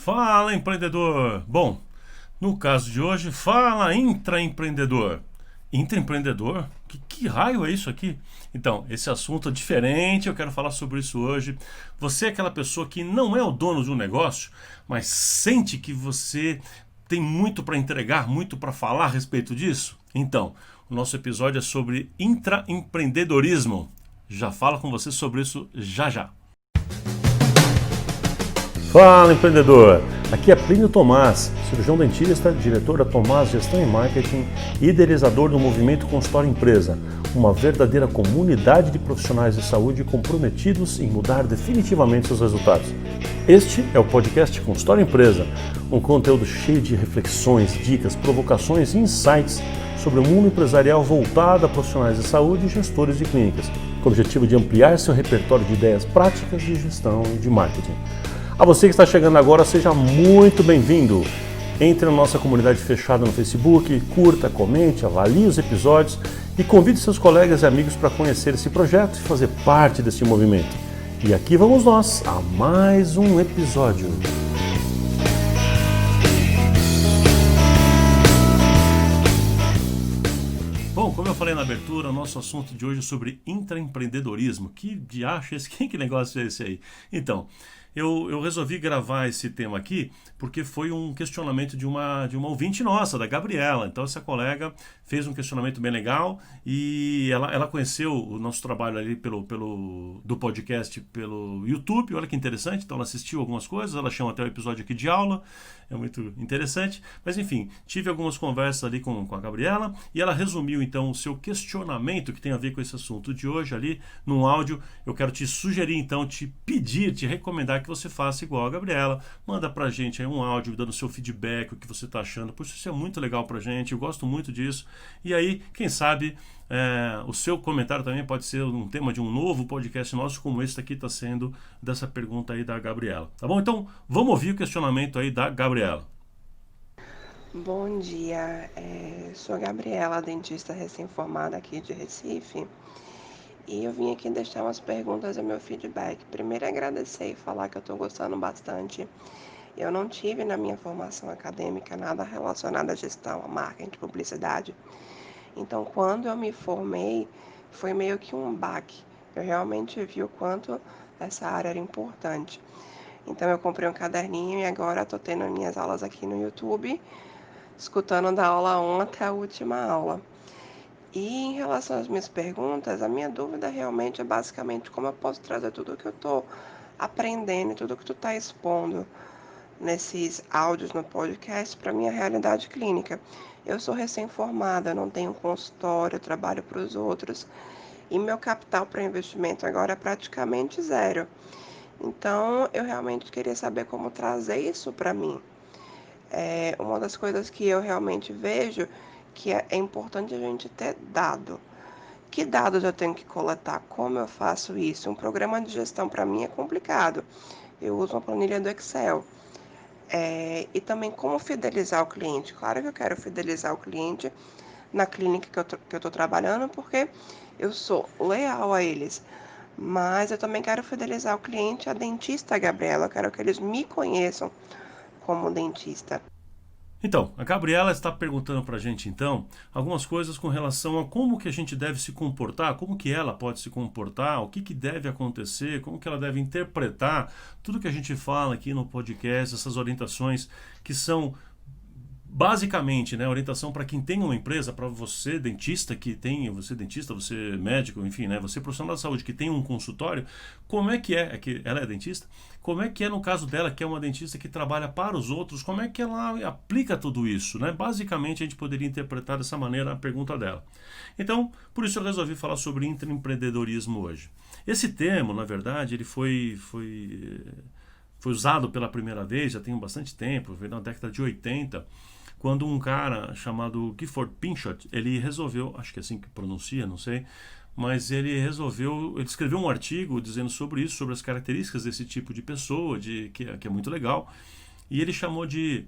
Fala, empreendedor! Bom, no caso de hoje, fala intraempreendedor. Intraempreendedor? Que raio é isso aqui? Então, esse assunto é diferente, eu quero falar sobre isso hoje. Você é aquela pessoa que não é o dono de um negócio, mas sente que você tem muito para entregar, muito para falar a respeito disso? Então, o nosso episódio é sobre intraempreendedorismo. Já falo com você sobre isso já já. Fala, empreendedor! Aqui é Plínio Tomás, cirurgião dentista, diretor da Tomás Gestão e Marketing e idealizador do movimento Consultório Empresa, uma verdadeira comunidade de profissionais de saúde comprometidos em mudar definitivamente seus resultados. Este é o podcast Consultório Empresa, um conteúdo cheio de reflexões, dicas, provocações e insights sobre o mundo empresarial voltado a profissionais de saúde e gestores de clínicas, com o objetivo de ampliar seu repertório de ideias práticas de gestão e de marketing. A você que está chegando agora, seja muito bem-vindo. Entre na nossa comunidade fechada no Facebook, curta, comente, avalie os episódios e convide seus colegas e amigos para conhecer esse projeto e fazer parte desse movimento. E aqui vamos nós a mais um episódio. Bom, como eu falei na abertura, o nosso assunto de hoje é sobre intraempreendedorismo. Que diacho é esse? Que negócio é esse aí? Então, eu resolvi gravar esse tema aqui porque foi um questionamento de uma ouvinte nossa, da Gabriela. Então, essa colega fez um questionamento bem legal e ela conheceu o nosso trabalho ali do podcast pelo YouTube. Olha que interessante. Então, ela assistiu algumas coisas, ela chama até o episódio aqui de aula. É muito interessante. Mas, enfim, tive algumas conversas ali com a Gabriela e ela resumiu, então, o seu questionamento que tem a ver com esse assunto de hoje ali num áudio. Eu quero te sugerir, então, te pedir, te recomendar que você faça igual a Gabriela. Manda pra gente aí um áudio dando seu feedback, o que você tá achando. Poxa, isso é muito legal pra gente, eu gosto muito disso. E aí, quem sabe, o seu comentário também pode ser um tema de um novo podcast nosso, como esse aqui está sendo dessa pergunta aí da Gabriela. Tá bom? Então, vamos ouvir o questionamento aí da Gabriela. Bom dia, sou a Gabriela, dentista recém-formada aqui de Recife, e eu vim aqui deixar umas perguntas e meu feedback. Primeiro, agradecer e falar que eu estou gostando bastante. Eu não tive na minha formação acadêmica nada relacionado à gestão, a marketing, publicidade. Então, quando eu me formei, foi meio que um baque. Eu realmente vi o quanto essa área era importante. Então, eu comprei um caderninho e agora estou tendo minhas aulas aqui no YouTube, escutando da aula 1 até a última aula. E em relação às minhas perguntas, a minha dúvida realmente é basicamente como eu posso trazer tudo o que eu estou aprendendo e tudo que tu está expondo nesses áudios no podcast para minha realidade clínica. Eu sou recém-formada, não tenho consultório, trabalho para os outros e meu capital para investimento agora é praticamente zero. Então, eu realmente queria saber como trazer isso para mim. Uma das coisas que eu realmente vejo que é importante a gente ter dado. Que dados eu tenho que coletar? Como eu faço isso? Um programa de gestão para mim é complicado. Eu uso uma planilha do Excel. E também como fidelizar o cliente. Claro que eu quero fidelizar o cliente na clínica que eu estou trabalhando, porque eu sou leal a eles. Mas eu também quero fidelizar o cliente, a dentista Gabriela. Eu quero que eles me conheçam como dentista. Então, a Gabriela está perguntando para a gente, então, algumas coisas com relação a como que a gente deve se comportar, como que ela pode se comportar, o que deve acontecer, como que ela deve interpretar tudo que a gente fala aqui no podcast, essas orientações que são basicamente, né, orientação para quem tem uma empresa, para você dentista você dentista, você médico, enfim, né, você profissional da saúde que tem um consultório, como é que ela é dentista? Como é que é no caso dela, que é uma dentista que trabalha para os outros, como é que ela aplica tudo isso, né? Basicamente a gente poderia interpretar dessa maneira a pergunta dela. Então, por isso eu resolvi falar sobre intraempreendedorismo hoje. Esse termo, na verdade, ele foi usado pela primeira vez, já tem bastante tempo, veio na década de 80, quando um cara chamado Gifford Pinchot, ele resolveu, acho que é assim que pronuncia, não sei, mas ele escreveu um artigo dizendo sobre isso, sobre as características desse tipo de pessoa, que é muito legal, e ele chamou de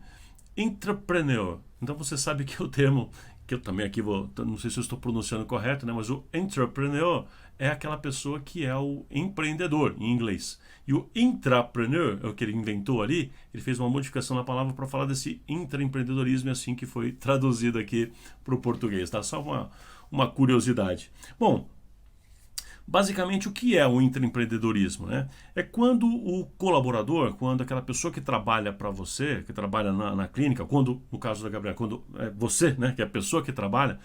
entrepreneur. Então você sabe que o termo que eu também aqui não sei se eu estou pronunciando correto, né? Mas o entrepreneur é aquela pessoa que é o empreendedor em inglês. E o intrapreneur, é o que ele inventou ali, ele fez uma modificação na palavra para falar desse intraempreendedorismo, e assim que foi traduzido aqui para o português, tá? Só uma curiosidade. Bom, basicamente, o que é o intraempreendedorismo, né? É quando o colaborador, quando aquela pessoa que trabalha para você, que trabalha na clínica, quando, no caso da Gabriela, quando é você, né, que é a pessoa que trabalha,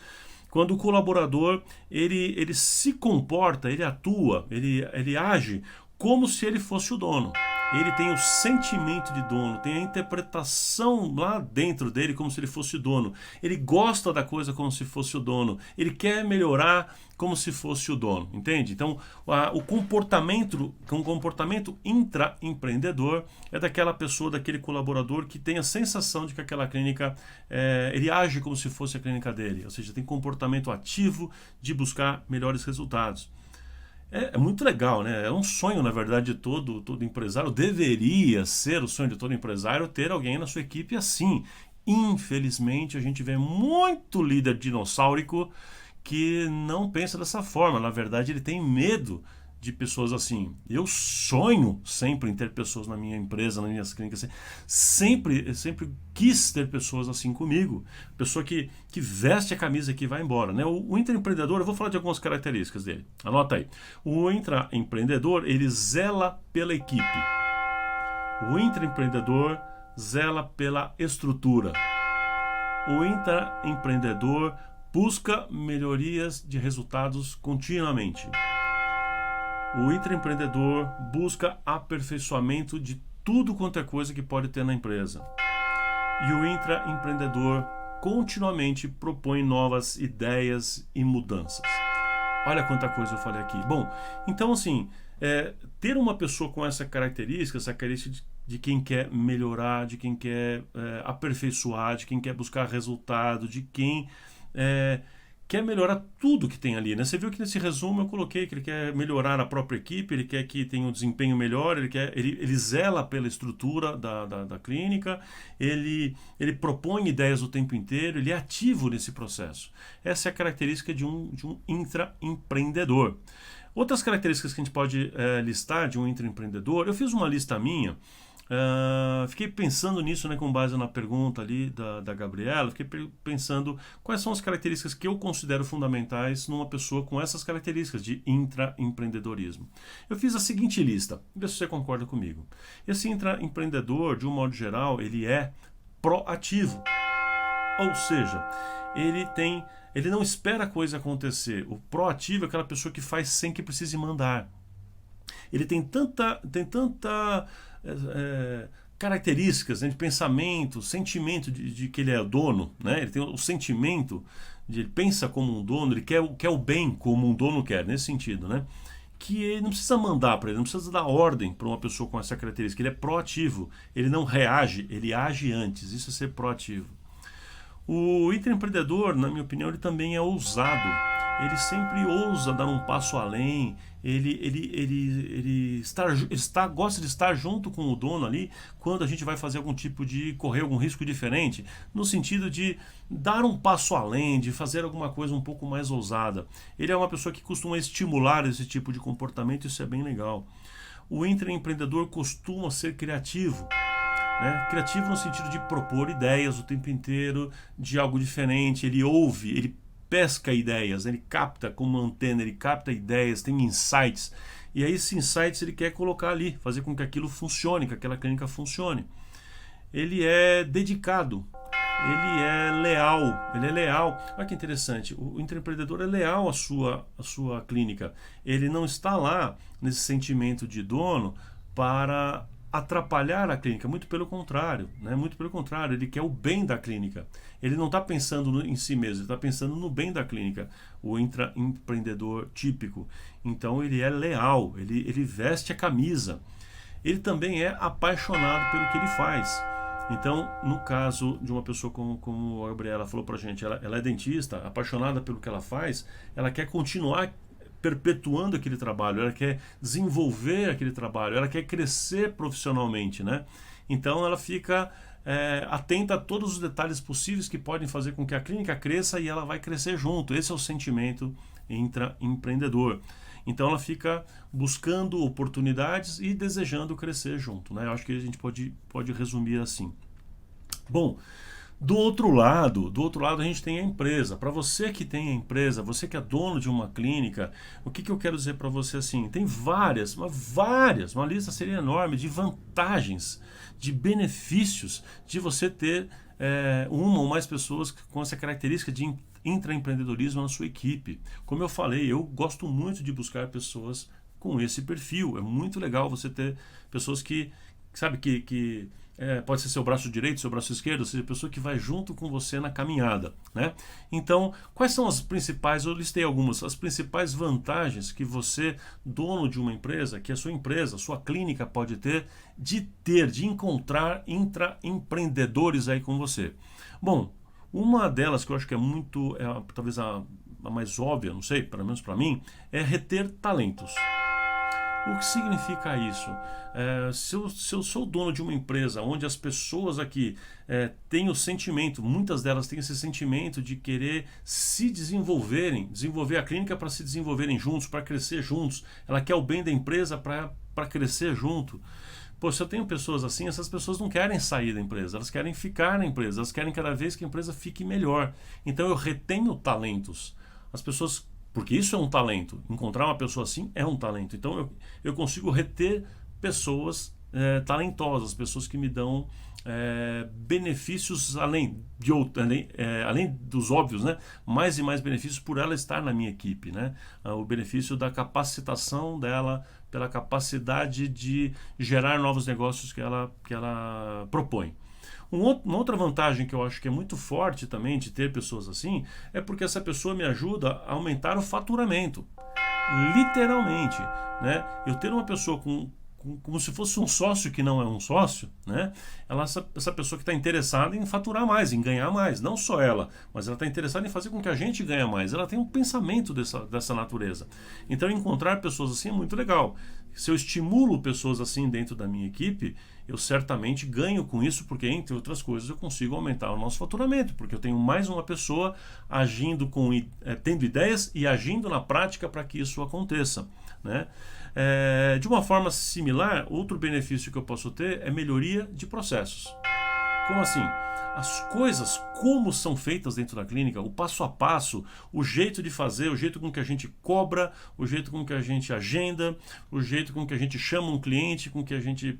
quando o colaborador, ele se comporta, ele atua, ele age como se ele fosse o dono. Ele tem o sentimento de dono, tem a interpretação lá dentro dele como se ele fosse o dono. Ele gosta da coisa como se fosse o dono. Ele quer melhorar como se fosse o dono, entende? Então, o comportamento intraempreendedor é daquela pessoa, daquele colaborador que tem a sensação de que aquela clínica, ele age como se fosse a clínica dele. Ou seja, tem comportamento ativo de buscar melhores resultados. É muito legal, né? É um sonho, na verdade, de todo empresário. Deveria ser o sonho de todo empresário ter alguém na sua equipe assim. Infelizmente, a gente vê muito líder dinossáurico que não pensa dessa forma. Na verdade, ele tem medo de pessoas assim. Eu sonho sempre em ter pessoas na minha empresa, nas minhas clínicas. Sempre quis ter pessoas assim comigo. Pessoa que veste a camisa e que vai embora, né? O intraempreendedor, eu vou falar de algumas características dele. Anota aí. O intraempreendedor, ele zela pela equipe. O intraempreendedor zela pela estrutura. O intraempreendedor busca melhorias de resultados continuamente. O intraempreendedor busca aperfeiçoamento de tudo quanto é coisa que pode ter na empresa. E o intraempreendedor continuamente propõe novas ideias e mudanças. Olha quanta coisa eu falei aqui. Bom, então assim, ter uma pessoa com essa característica de quem quer melhorar, de quem quer aperfeiçoar, de quem quer buscar resultado, de quem quer melhorar tudo que tem ali, né? Você viu que nesse resumo eu coloquei que ele quer melhorar a própria equipe, ele quer que tenha um desempenho melhor, ele zela pela estrutura da clínica, ele propõe ideias o tempo inteiro, ele é ativo nesse processo. Essa é a característica de um intraempreendedor. Outras características que a gente pode listar de um intraempreendedor, eu fiz uma lista minha. Fiquei pensando nisso, né, com base na pergunta ali da Gabriela. Fiquei pensando quais são as características que eu considero fundamentais numa pessoa com essas características de intraempreendedorismo. Eu fiz a seguinte lista, vê se você concorda comigo. Esse intraempreendedor, de um modo geral, ele é proativo, ou seja, ele não espera a coisa acontecer. O proativo é aquela pessoa que faz sem que precise mandar. Ele tem tanta características, né, de pensamento, sentimento de que ele é dono, né? Ele tem o sentimento de ele pensa como um dono, ele quer o bem como um dono quer, nesse sentido, né? Que ele não precisa mandar para ele, não precisa dar ordem para uma pessoa com essa característica. Ele é proativo, ele não reage, ele age antes. Isso é ser proativo. O intraempreendedor, na minha opinião, ele também é ousado. Ele sempre ousa dar um passo além. Ele gosta de estar junto com o dono ali quando a gente vai fazer algum tipo de correr algum risco diferente, no sentido de dar um passo além, de fazer alguma coisa um pouco mais ousada. Ele é uma pessoa que costuma estimular esse tipo de comportamento, isso é bem legal. O intraempreendedor costuma ser criativo. Criativo no sentido de propor ideias o tempo inteiro, de algo diferente. Ele ouve, ele pesca ideias, ele capta como uma antena, ele capta ideias, tem insights, e aí esses insights ele quer colocar ali, fazer com que aquilo funcione, que aquela clínica funcione. Ele é dedicado, ele é leal. Olha que interessante, o intraempreendedor é leal à sua clínica. Ele não está lá nesse sentimento de dono para atrapalhar a clínica, muito pelo contrário, né? Muito pelo contrário, ele quer o bem da clínica. Ele não está pensando em si mesmo, ele está pensando no bem da clínica, o intraempreendedor típico. Então ele é leal, ele veste a camisa. Ele também é apaixonado pelo que ele faz. Então, no caso de uma pessoa como a Gabriela falou pra gente, ela é dentista, apaixonada pelo que ela faz, ela quer continuar perpetuando aquele trabalho, ela quer desenvolver aquele trabalho, ela quer crescer profissionalmente, né? Então ela fica atenta a todos os detalhes possíveis que podem fazer com que a clínica cresça e ela vai crescer junto. Esse é o sentimento intraempreendedor. Então ela fica buscando oportunidades e desejando crescer junto, né? Eu acho que a gente pode resumir assim. Bom, do outro lado a gente tem a empresa. Para você que tem a empresa, você que é dono de uma clínica, o que eu quero dizer para você assim? Tem uma lista seria enorme de vantagens, de benefícios de você ter uma ou mais pessoas com essa característica de intraempreendedorismo na sua equipe. Como eu falei, eu gosto muito de buscar pessoas com esse perfil. É muito legal você ter pessoas que sabe que pode ser seu braço direito, seu braço esquerdo, ou seja, pessoa que vai junto com você na caminhada, né? Então, quais são as principais, eu listei algumas, as principais vantagens que você, dono de uma empresa, que a sua empresa, a sua clínica pode ter, de encontrar intraempreendedores aí com você. Bom, uma delas que eu acho que talvez a mais óbvia, não sei, pelo menos para mim, é reter talentos. O que significa isso? Se eu sou dono de uma empresa onde as pessoas aqui têm o sentimento, muitas delas têm esse sentimento de querer se desenvolver a clínica para se desenvolverem juntos, para crescer juntos, ela quer o bem da empresa para crescer junto. Pô, se eu tenho pessoas assim, essas pessoas não querem sair da empresa, elas querem ficar na empresa, elas querem cada vez que a empresa fique melhor. Então eu retenho talentos. As pessoas porque isso é um talento. Encontrar uma pessoa assim é um talento. Então eu consigo reter pessoas talentosas, pessoas que me dão benefícios além dos óbvios, né? Mais e mais benefícios por ela estar na minha equipe, né? O benefício da capacitação dela, pela capacidade de gerar novos negócios que ela propõe. Uma outra vantagem que eu acho que é muito forte também de ter pessoas assim é porque essa pessoa me ajuda a aumentar o faturamento. Literalmente, né? Eu ter uma pessoa como se fosse um sócio que não é um sócio, né? Essa pessoa que está interessada em faturar mais, em ganhar mais. Não só ela, mas ela está interessada em fazer com que a gente ganhe mais. Ela tem um pensamento dessa natureza. Então encontrar pessoas assim é muito legal. Se eu estimulo pessoas assim dentro da minha equipe, eu certamente ganho com isso, porque, entre outras coisas, eu consigo aumentar o nosso faturamento, porque eu tenho mais uma pessoa agindo tendo ideias e agindo na prática para que isso aconteça, né? De uma forma similar, outro benefício que eu posso ter é melhoria de processos. Como assim? As coisas como são feitas dentro da clínica, o passo a passo, o jeito de fazer, o jeito com que a gente cobra, o jeito com que a gente agenda, o jeito com que a gente chama um cliente, com que a gente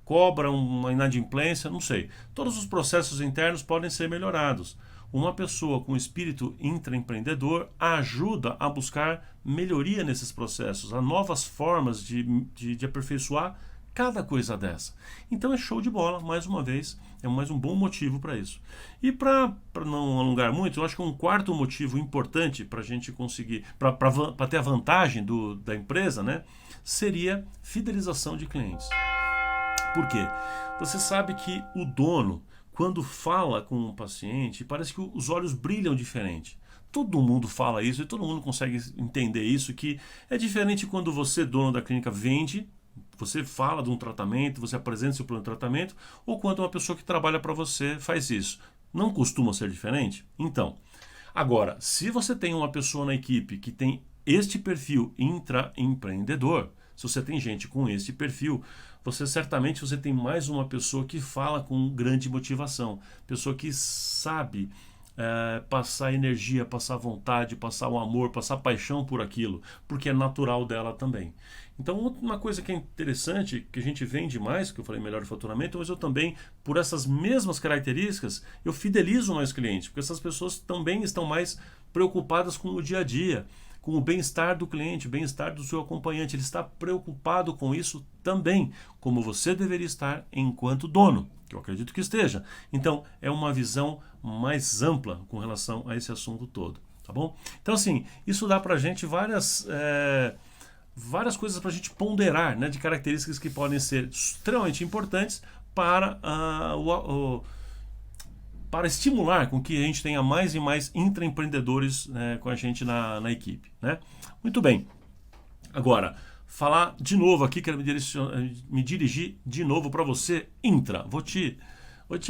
cobra uma inadimplência, não sei. Todos os processos internos podem ser melhorados. Uma pessoa com espírito intraempreendedor ajuda a buscar melhoria nesses processos, a novas formas de aperfeiçoar cada coisa dessa. Então é show de bola, mais uma vez, é mais um bom motivo para isso. E para não alongar muito, eu acho que um quarto motivo importante para a gente conseguir, para ter a vantagem da empresa, né, seria fidelização de clientes. Por quê? Você sabe que o dono, quando fala com um paciente, parece que os olhos brilham diferente. Todo mundo fala isso e todo mundo consegue entender isso, que é diferente quando você, dono da clínica, vende. Você fala de um tratamento, você apresenta seu plano de tratamento, ou quando uma pessoa que trabalha para você faz isso. Não costuma ser diferente? Então, agora, se você tem uma pessoa na equipe que tem este perfil intraempreendedor, se você tem gente com este perfil, você tem mais uma pessoa que fala com grande motivação, pessoa que sabe passar energia, passar vontade, passar o amor, passar paixão por aquilo, porque é natural dela também. Então, uma coisa que é interessante, que a gente vende mais, que eu falei melhor de faturamento, mas eu também, por essas mesmas características, eu fidelizo mais clientes, porque essas pessoas também estão mais preocupadas com o dia a dia, com o bem-estar do cliente, o bem-estar do seu acompanhante. Ele está preocupado com isso também, como você deveria estar enquanto dono, que eu acredito que esteja. Então, é uma visão mais ampla com relação a esse assunto todo, tá bom? Então, assim, isso dá pra gente várias coisas para a gente ponderar, né, de características que podem ser extremamente importantes para para estimular com que a gente tenha mais e mais intraempreendedores com a gente na equipe, né? Muito bem. Agora, falar de novo aqui, quero me dirigir de novo para você, intra. Vou te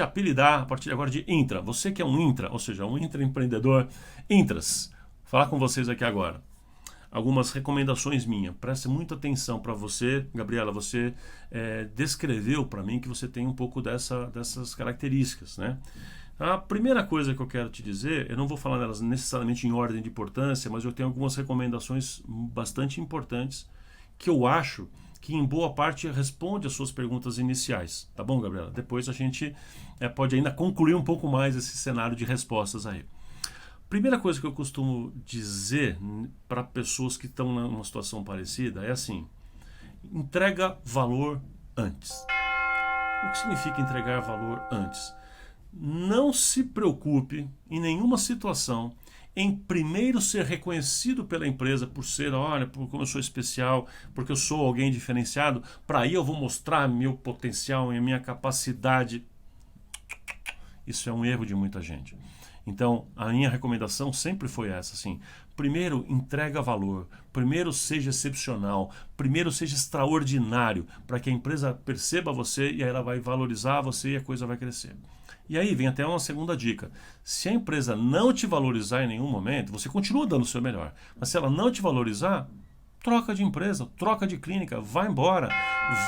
apelidar a partir de agora de intra. Você que é um intra, ou seja, um intraempreendedor, intras. Falar com vocês aqui agora. Algumas recomendações minhas. Preste muita atenção para você, Gabriela. Você descreveu para mim que você tem um pouco dessas características, né? A primeira coisa que eu quero te dizer, eu não vou falar delas necessariamente em ordem de importância, mas eu tenho algumas recomendações bastante importantes que eu acho que em boa parte responde às suas perguntas iniciais. Tá bom, Gabriela? Depois a gente pode ainda concluir um pouco mais esse cenário de respostas aí. Primeira coisa que eu costumo dizer para pessoas que estão numa situação parecida é assim: entrega valor antes. O que significa entregar valor antes? Não se preocupe em nenhuma situação em primeiro ser reconhecido pela empresa por ser, olha, como eu sou especial, porque eu sou alguém diferenciado, para aí eu vou mostrar meu potencial e a minha capacidade. Isso é um erro de muita gente. Então, a minha recomendação sempre foi essa, assim: primeiro, entrega valor, primeiro seja excepcional, primeiro seja extraordinário, para que a empresa perceba você e aí ela vai valorizar você e a coisa vai crescer. E aí vem até uma segunda dica: se a empresa não te valorizar em nenhum momento, você continua dando o seu melhor, mas se ela não te valorizar, troca de empresa, troca de clínica, vai embora,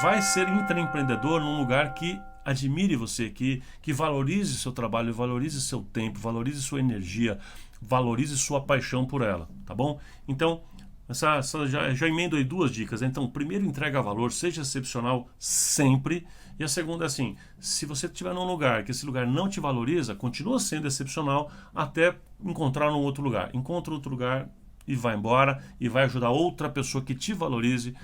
vai ser intraempreendedor num lugar que admire você, que valorize seu trabalho, valorize seu tempo, valorize sua energia, valorize sua paixão por ela, tá bom? Então, já emendo aí duas dicas. Então, primeiro, entrega valor, seja excepcional sempre. E a segunda é assim: se você estiver num lugar que esse lugar não te valoriza, continua sendo excepcional até encontrar um outro lugar. Encontra outro lugar e vai embora e vai ajudar outra pessoa que te valorize.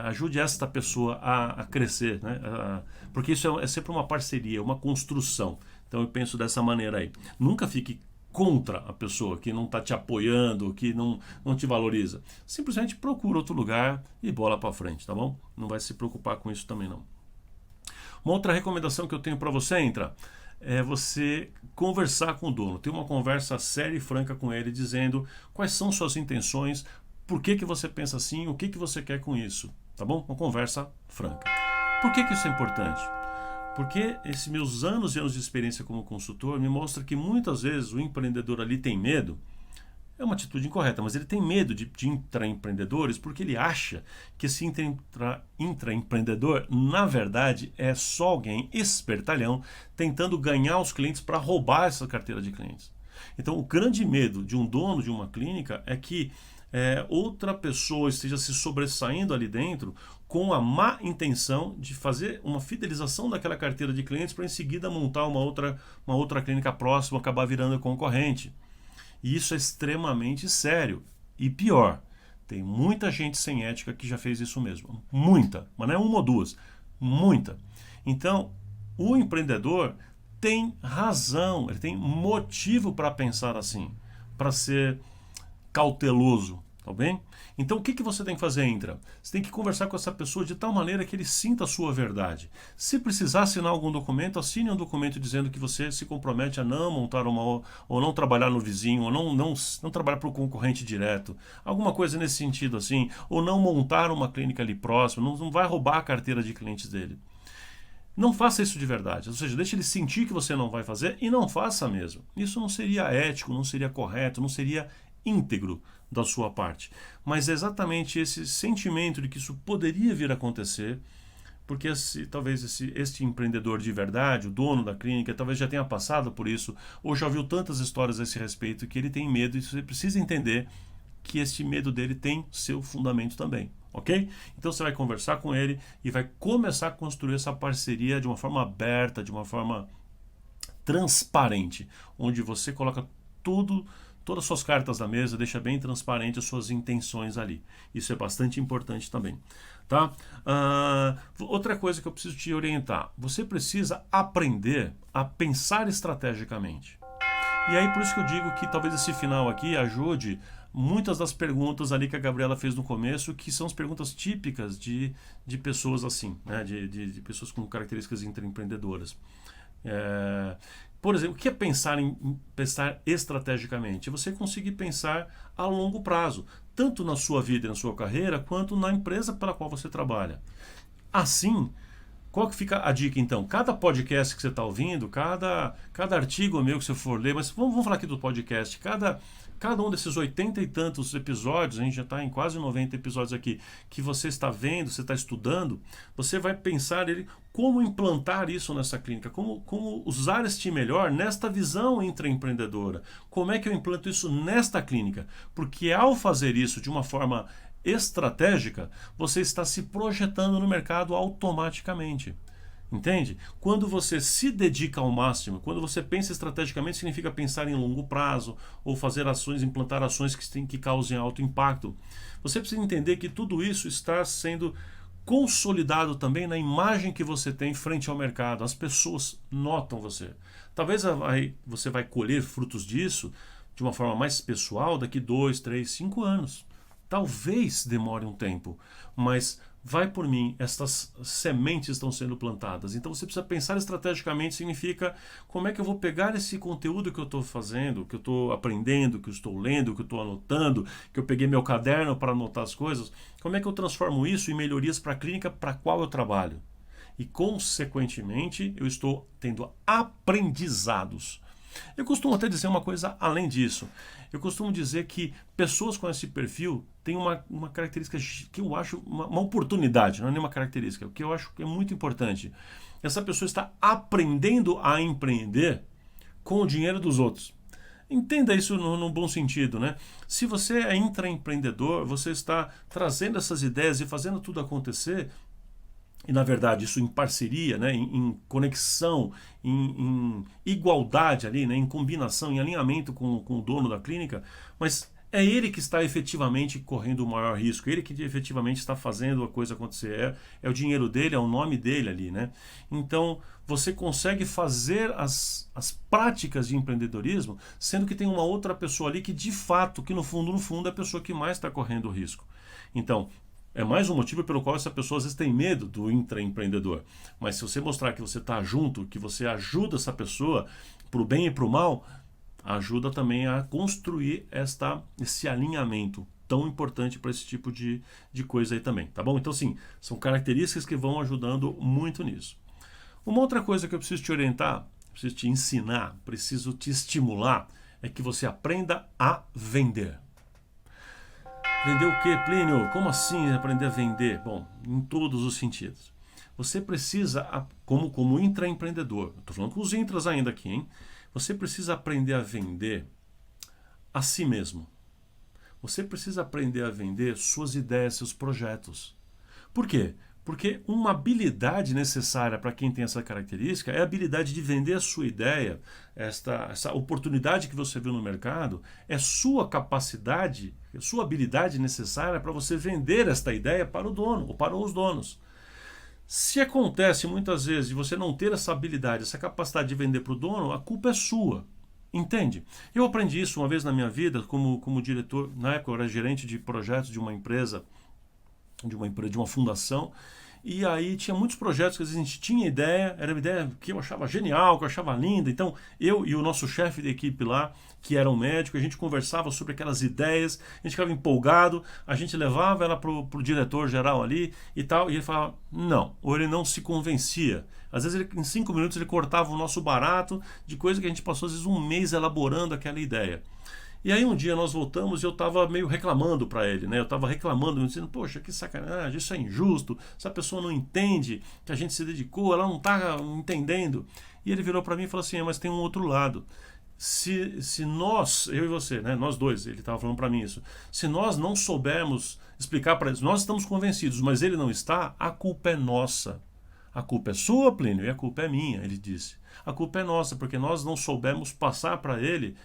Ajude esta pessoa a crescer, né? Porque isso é sempre uma parceria, uma construção. Então eu penso dessa maneira aí. Nunca fique contra a pessoa que não está te apoiando, que não te valoriza. Simplesmente procura outro lugar e bola para frente, tá bom? Não vai se preocupar com isso também não. Uma outra recomendação que eu tenho para você, é você conversar com o dono. Ter uma conversa séria e franca com ele, dizendo quais são suas intenções, por que você pensa assim, o que você quer com isso, tá bom? Uma conversa franca. Por que isso é importante? Porque esses meus anos e anos de experiência como consultor me mostra que muitas vezes o empreendedor ali tem medo. É uma atitude incorreta, mas ele tem medo de intraempreendedores porque ele acha que esse intraempreendedor, na verdade, é só alguém espertalhão tentando ganhar os clientes para roubar essa carteira de clientes. Então, o grande medo de um dono de uma clínica é que outra pessoa esteja se sobressaindo ali dentro com a má intenção de fazer uma fidelização daquela carteira de clientes para em seguida montar uma outra clínica próxima, acabar virando concorrente. E isso é extremamente sério. E pior, tem muita gente sem ética que já fez isso mesmo. Muita, mas não é uma ou duas, muita. Então, o empreendedor tem razão, ele tem motivo para pensar assim, para ser cauteloso, tá bem? Então o que você tem que fazer, Intra? Você tem que conversar com essa pessoa de tal maneira que ele sinta a sua verdade. Se precisar assinar algum documento, assine um documento dizendo que você se compromete a não montar ou não trabalhar no vizinho, ou não trabalhar para o concorrente direto, alguma coisa nesse sentido assim, ou não montar uma clínica ali próximo, não vai roubar a carteira de clientes dele. Não faça isso de verdade, ou seja, deixe ele sentir que você não vai fazer e não faça mesmo. Isso não seria ético, não seria correto, não seria íntegro da sua parte. Mas é exatamente esse sentimento de que isso poderia vir a acontecer, porque talvez este empreendedor de verdade, o dono da clínica, talvez já tenha passado por isso, ou já ouviu tantas histórias a esse respeito, que ele tem medo, e você precisa entender que este medo dele tem seu fundamento também. Ok? Então você vai conversar com ele e vai começar a construir essa parceria de uma forma aberta, de uma forma transparente, onde você coloca todas as suas cartas na mesa, deixa bem transparente as suas intenções ali. Isso é bastante importante também. Tá? Outra coisa que eu preciso te orientar: você precisa aprender a pensar estrategicamente. E aí por isso que eu digo que talvez esse final aqui ajude muitas das perguntas ali que a Gabriela fez no começo, que são as perguntas típicas de pessoas assim, né? de pessoas com características intraempreendedoras. Por exemplo, o que é pensar estrategicamente? É você conseguir pensar a longo prazo. tanto na sua vida e na sua carreira, quanto na empresa pela qual você trabalha. Assim, qual que fica a dica então? Cada podcast que você está ouvindo, cada artigo meu que você for ler, mas vamos falar aqui do podcast, cada um desses 80 e tantos episódios, a gente já está em quase 90 episódios aqui, que você está vendo, você está estudando, você vai pensar ele como implantar isso nessa clínica, como usar este melhor nesta visão intraempreendedora. Como é que eu implanto isso nesta clínica? Porque ao fazer isso de uma forma estratégica, você está se projetando no mercado automaticamente. Entende? Quando você se dedica ao máximo, quando você pensa estrategicamente, significa pensar em longo prazo ou fazer ações, implantar ações que causem alto impacto. Você precisa entender que tudo isso está sendo consolidado também na imagem que você tem frente ao mercado. As pessoas notam você. Talvez você vai colher frutos disso de uma forma mais pessoal daqui 2, 3, 5 anos. Talvez demore um tempo, mas vai por mim, estas sementes estão sendo plantadas. Então você precisa pensar estrategicamente, significa como é que eu vou pegar esse conteúdo que eu estou fazendo, que eu estou aprendendo, que eu estou lendo, que eu estou anotando, que eu peguei meu caderno para anotar as coisas, como é que eu transformo isso em melhorias para a clínica para a qual eu trabalho? E, consequentemente, eu estou tendo aprendizados. Eu costumo até dizer uma coisa além disso. Eu costumo dizer que pessoas com esse perfil têm uma característica que eu acho uma oportunidade, não é nenhuma característica, o que eu acho que é muito importante. Essa pessoa está aprendendo a empreender com o dinheiro dos outros. Entenda isso no bom sentido, né? Se você é intraempreendedor, você está trazendo essas ideias e fazendo tudo acontecer. E, na verdade, isso em parceria, né, em conexão, em igualdade ali, né, em combinação, em alinhamento com o dono da clínica, mas é ele que está efetivamente correndo o maior risco, ele que efetivamente está fazendo a coisa acontecer, é o dinheiro dele, é o nome dele ali, né? Então, você consegue fazer as práticas de empreendedorismo, sendo que tem uma outra pessoa ali que, de fato, que no fundo, é a pessoa que mais está correndo o risco. Então, é mais um motivo pelo qual essa pessoa às vezes tem medo do intraempreendedor. Mas se você mostrar que você está junto, que você ajuda essa pessoa para o bem e para o mal, ajuda também a construir esse alinhamento tão importante para esse tipo de coisa aí também, tá bom? Então, sim, são características que vão ajudando muito nisso. Uma outra coisa que eu preciso te orientar, preciso te ensinar, preciso te estimular, é que você aprenda a vender. Vender o quê, Plínio? Como assim aprender a vender? Bom, em todos os sentidos. Você precisa, como intraempreendedor, estou falando com os intras ainda aqui, hein? Você precisa aprender a vender a si mesmo. Você precisa aprender a vender suas ideias, seus projetos. Por quê? Porque uma habilidade necessária para quem tem essa característica é a habilidade de vender a sua ideia, essa oportunidade que você viu no mercado, é sua capacidade, sua habilidade necessária para você vender esta ideia para o dono ou para os donos. Se acontece muitas vezes de você não ter essa habilidade, essa capacidade de vender para o dono, a culpa é sua. Entende? Eu aprendi isso uma vez na minha vida como diretor, na época eu era gerente de projetos de uma empresa, de uma fundação, e aí tinha muitos projetos que às vezes a gente tinha ideia, era uma ideia que eu achava genial, que eu achava linda, então eu e o nosso chefe de equipe lá, que era um médico, a gente conversava sobre aquelas ideias, a gente ficava empolgado, a gente levava ela pro diretor geral ali e tal, e ele falava não, ou ele não se convencia. Às vezes em 5 minutos ele cortava o nosso barato de coisa que a gente passou às vezes um mês elaborando aquela ideia. E aí um dia nós voltamos e eu estava meio reclamando para ele, né? Eu estava reclamando, dizendo, poxa, que sacanagem, isso é injusto, essa pessoa não entende que a gente se dedicou, ela não está entendendo. E ele virou para mim e falou assim, mas tem um outro lado. Se nós, eu e você, né, nós dois, ele estava falando para mim isso, se nós não soubermos explicar para eles, nós estamos convencidos, mas ele não está, a culpa é nossa. A culpa é sua, Plínio, e a culpa é minha, ele disse. A culpa é nossa, porque nós não soubemos passar para ele.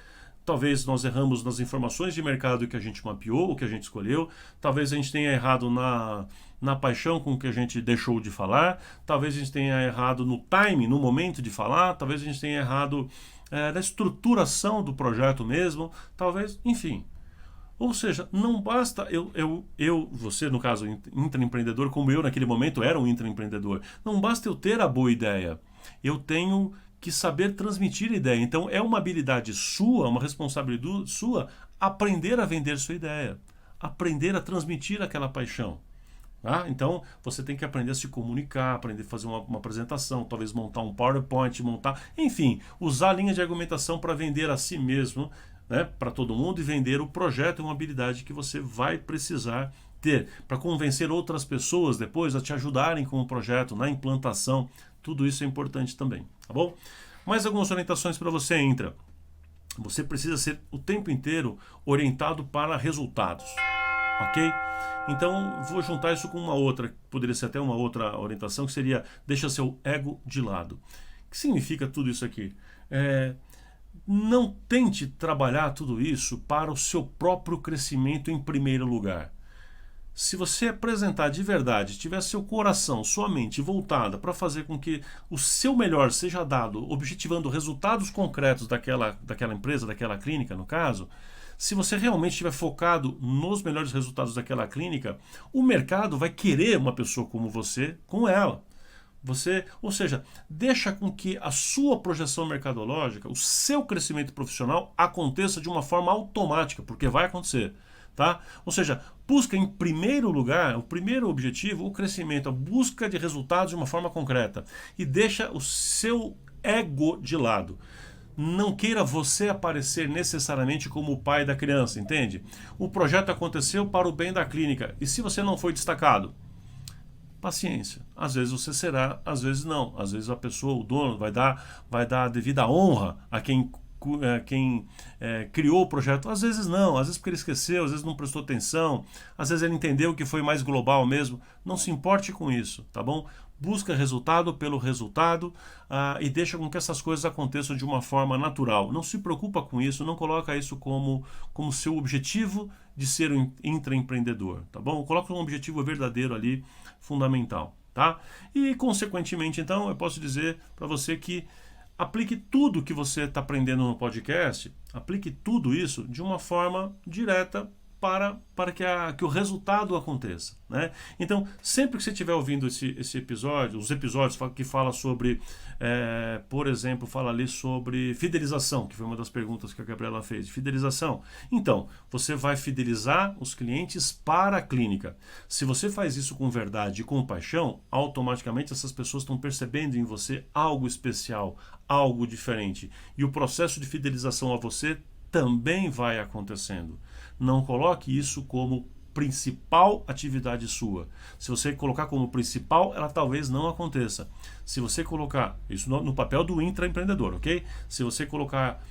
Talvez nós erramos nas informações de mercado que a gente mapeou, o que a gente escolheu. Talvez a gente tenha errado na paixão com que a gente deixou de falar. Talvez a gente tenha errado no timing, no momento de falar. Talvez a gente tenha errado na estruturação do projeto mesmo. Talvez, enfim. Ou seja, não basta você, no caso, intraempreendedor, como eu naquele momento era um intraempreendedor. Não basta eu ter a boa ideia. Eu tenho que saber transmitir a ideia. Então é uma habilidade sua, uma responsabilidade sua, aprender a vender sua ideia. aprender a transmitir aquela paixão. Tá? Então, você tem que aprender a se comunicar, aprender a fazer uma apresentação, talvez montar um PowerPoint, enfim, usar a linha de argumentação para vender a si mesmo, né, para todo mundo, e vender o projeto. É uma habilidade que você vai precisar ter para convencer outras pessoas depois a te ajudarem com o projeto, na implantação. Tudo isso é importante também, tá bom? Mais algumas orientações para você, Intra. Você precisa ser o tempo inteiro orientado para resultados, ok? Então, vou juntar isso com uma outra, poderia ser até uma outra orientação, que seria: deixa seu ego de lado. O que significa tudo isso aqui? Não tente trabalhar tudo isso para o seu próprio crescimento em primeiro lugar. Se você apresentar de verdade, tiver seu coração, sua mente voltada para fazer com que o seu melhor seja dado, objetivando resultados concretos daquela empresa, daquela clínica, no caso, se você realmente estiver focado nos melhores resultados daquela clínica, o mercado vai querer uma pessoa como você com ela. Ou seja, deixa com que a sua projeção mercadológica, o seu crescimento profissional aconteça de uma forma automática, porque vai acontecer. Tá? Ou seja, busca em primeiro lugar, o primeiro objetivo, o crescimento, a busca de resultados de uma forma concreta. E deixa o seu ego de lado. Não queira você aparecer necessariamente como o pai da criança, entende? O projeto aconteceu para o bem da clínica. E se você não foi destacado? Paciência. Às vezes você será, às vezes não. Às vezes a pessoa, o dono, vai dar a devida honra a quem criou o projeto. Às vezes não, às vezes porque ele esqueceu, às vezes não prestou atenção, às vezes ele entendeu que foi mais global mesmo. Não se importe com isso, tá bom? Busca resultado pelo resultado, e deixa com que essas coisas aconteçam de uma forma natural. Não se preocupa com isso, não coloca isso como seu objetivo de ser um intraempreendedor, tá bom? Coloca um objetivo verdadeiro ali, fundamental, tá? E consequentemente, então, eu posso dizer para você que aplique tudo que você está aprendendo no podcast, aplique tudo isso de uma forma direta para que o resultado aconteça, né? Então, sempre que você estiver ouvindo esse episódio, os episódios que falam sobre, por exemplo, fala ali sobre fidelização, que foi uma das perguntas que a Gabriela fez, fidelização. Então, você vai fidelizar os clientes para a clínica. Se você faz isso com verdade e com paixão, automaticamente essas pessoas estão percebendo em você algo especial, algo diferente. E o processo de fidelização a você também vai acontecendo. Não coloque isso como principal atividade sua. Se você colocar como principal, ela talvez não aconteça. Se você colocar isso no papel do intraempreendedor, ok? Se você colocar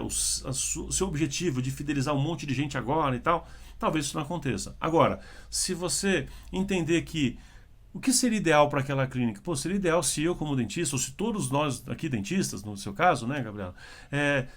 o seu objetivo de fidelizar um monte de gente agora e tal, talvez isso não aconteça. Agora, se você entender que o que seria ideal para aquela clínica? Seria ideal se eu, como dentista, ou se todos nós aqui dentistas, no seu caso, né, Gabriela?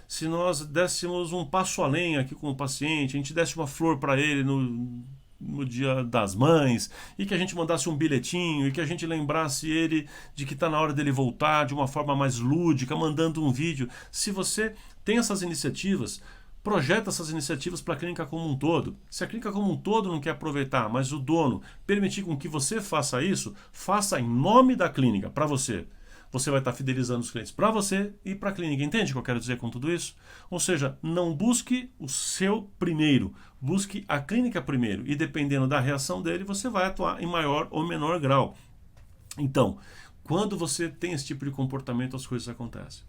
Se nós dessemos um passo além aqui com o paciente, a gente desse uma flor para ele no Dia das Mães, e que a gente mandasse um bilhetinho, e que a gente lembrasse ele de que está na hora dele voltar de uma forma mais lúdica, mandando um vídeo. Se você tem essas iniciativas, projeta essas iniciativas para a clínica como um todo. Se a clínica como um todo não quer aproveitar, mas o dono permitir com que você faça isso, faça em nome da clínica, para você. Você vai estar fidelizando os clientes para você e para a clínica. Entende o que eu quero dizer com tudo isso? Ou seja, não busque o seu primeiro, busque a clínica primeiro. E dependendo da reação dele, você vai atuar em maior ou menor grau. Então, quando você tem esse tipo de comportamento, as coisas acontecem.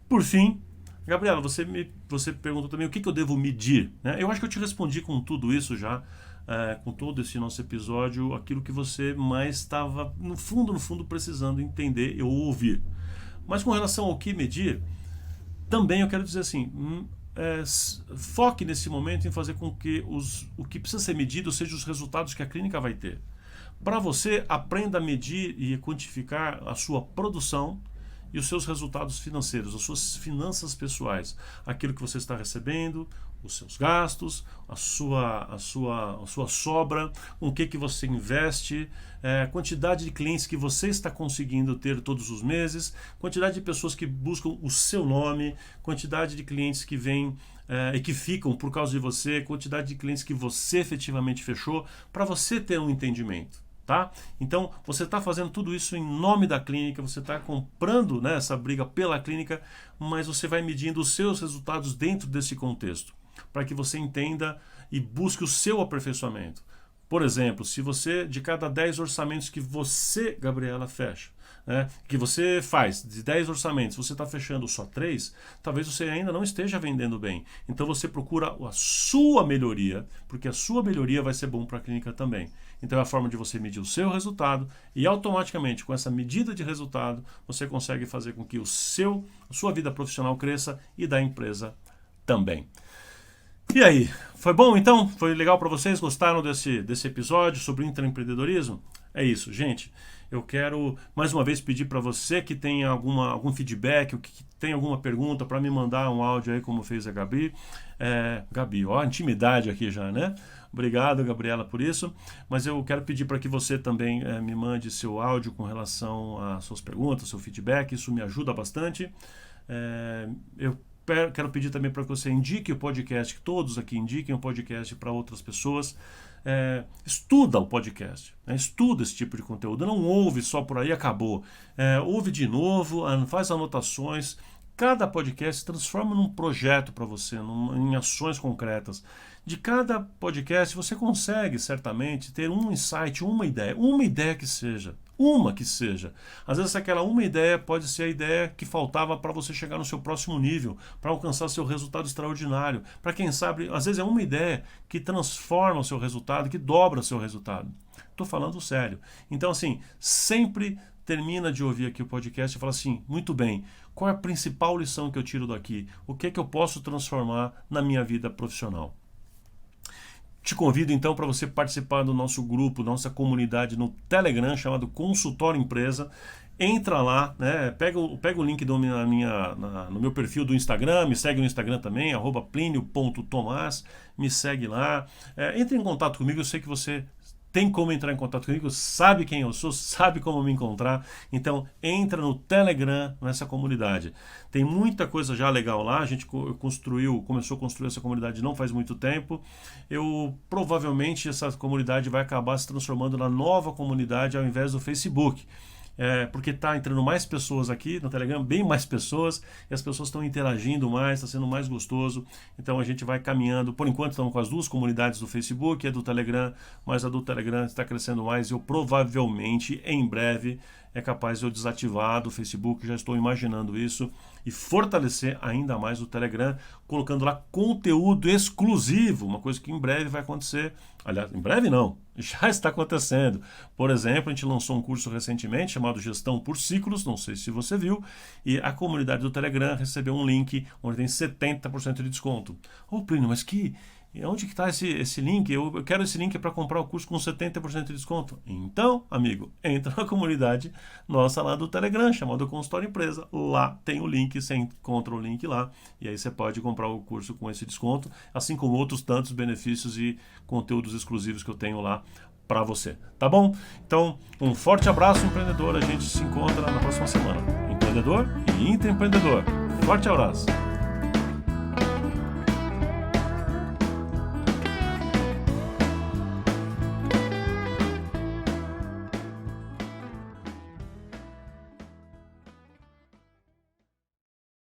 Por fim, Gabriela, você perguntou também o que eu devo medir, né? Eu acho que eu te respondi com tudo isso já, com todo esse nosso episódio, aquilo que você mais estava, no fundo, precisando entender ou ouvir. Mas com relação ao que medir, também eu quero dizer assim, foque nesse momento em fazer com que o que precisa ser medido seja os resultados que a clínica vai ter. Para você, aprenda a medir e quantificar a sua produção e os seus resultados financeiros, as suas finanças pessoais, aquilo que você está recebendo, os seus gastos, a sua sobra, com o que você investe, a quantidade de clientes que você está conseguindo ter todos os meses, quantidade de pessoas que buscam o seu nome, quantidade de clientes que vêm e que ficam por causa de você, quantidade de clientes que você efetivamente fechou, para você ter um entendimento. Tá? Então, você está fazendo tudo isso em nome da clínica, você está comprando, né, essa briga pela clínica, mas você vai medindo os seus resultados dentro desse contexto, para que você entenda e busque o seu aperfeiçoamento. Por exemplo, se você, de cada 10 orçamentos que você, Gabriela, fecha, né, que você faz, de 10 orçamentos, você está fechando só 3, talvez você ainda não esteja vendendo bem. Então você procura a sua melhoria, porque a sua melhoria vai ser bom para a clínica também. Então é a forma de você medir o seu resultado e automaticamente, com essa medida de resultado, você consegue fazer com que a sua vida profissional cresça e da empresa também. E aí, foi bom então? Foi legal para vocês? Gostaram desse episódio sobre intraempreendedorismo? É isso, gente. Eu quero mais uma vez pedir para você que tem algum feedback, ou que tem alguma pergunta, para me mandar um áudio aí, como fez a Gabi. Gabi, ó, intimidade aqui já, né? Obrigado, Gabriela, por isso. Mas eu quero pedir para que você também me mande seu áudio com relação às suas perguntas, seu feedback. Isso me ajuda bastante. Eu quero pedir também para que você indique o podcast, que todos aqui indiquem o podcast para outras pessoas. Estuda o podcast, né? Estuda esse tipo de conteúdo, não ouve só por aí e acabou. Ouve de novo, faz anotações. Cada podcast se transforma num projeto para você, em ações concretas. De cada podcast você consegue certamente ter um insight, uma ideia que seja. Uma que seja. Às vezes aquela uma ideia pode ser a ideia que faltava para você chegar no seu próximo nível, para alcançar seu resultado extraordinário. Para quem sabe, às vezes é uma ideia que transforma o seu resultado, que dobra o seu resultado. Estou falando sério. Então, assim, sempre termina de ouvir aqui o podcast e fala assim, muito bem, qual é a principal lição que eu tiro daqui? O que é que eu posso transformar na minha vida profissional? Te convido então para você participar do nosso grupo, nossa comunidade no Telegram, chamado Consultório Empresa. Entra lá, né? Pega o link no meu perfil do Instagram, me segue no Instagram também, @plinio.tomás, me segue lá. Entre em contato comigo, eu sei que você tem como entrar em contato comigo, sabe quem eu sou, sabe como me encontrar. Então entra no Telegram, nessa comunidade. Tem muita coisa já legal lá. A gente começou a construir essa comunidade não faz muito tempo. Provavelmente essa comunidade vai acabar se transformando na nova comunidade ao invés do Facebook. Porque está entrando mais pessoas aqui no Telegram, bem mais pessoas, e as pessoas estão interagindo mais, está sendo mais gostoso. Então a gente vai caminhando. Por enquanto estamos com as duas comunidades do Facebook e a do Telegram, mas a do Telegram está crescendo mais. Eu provavelmente, em breve, é capaz de eu desativar do Facebook, já estou imaginando isso, e fortalecer ainda mais o Telegram, colocando lá conteúdo exclusivo, uma coisa que em breve vai acontecer. Aliás, em breve não, já está acontecendo. Por exemplo, a gente lançou um curso recentemente chamado Gestão por Ciclos, não sei se você viu, e a comunidade do Telegram recebeu um link onde tem 70% de desconto. Plínio, mas onde que está esse link? Eu quero esse link para comprar o curso com 70% de desconto. Então, amigo, entra na comunidade nossa lá do Telegram, chamada Consultório Empresa. Lá tem o link, você encontra o link lá, e aí você pode comprar o curso com esse desconto, assim como outros tantos benefícios e conteúdos exclusivos que eu tenho lá para você. Tá bom? Então, um forte abraço, empreendedor. A gente se encontra na próxima semana. Empreendedor e intraempreendedor. Forte abraço.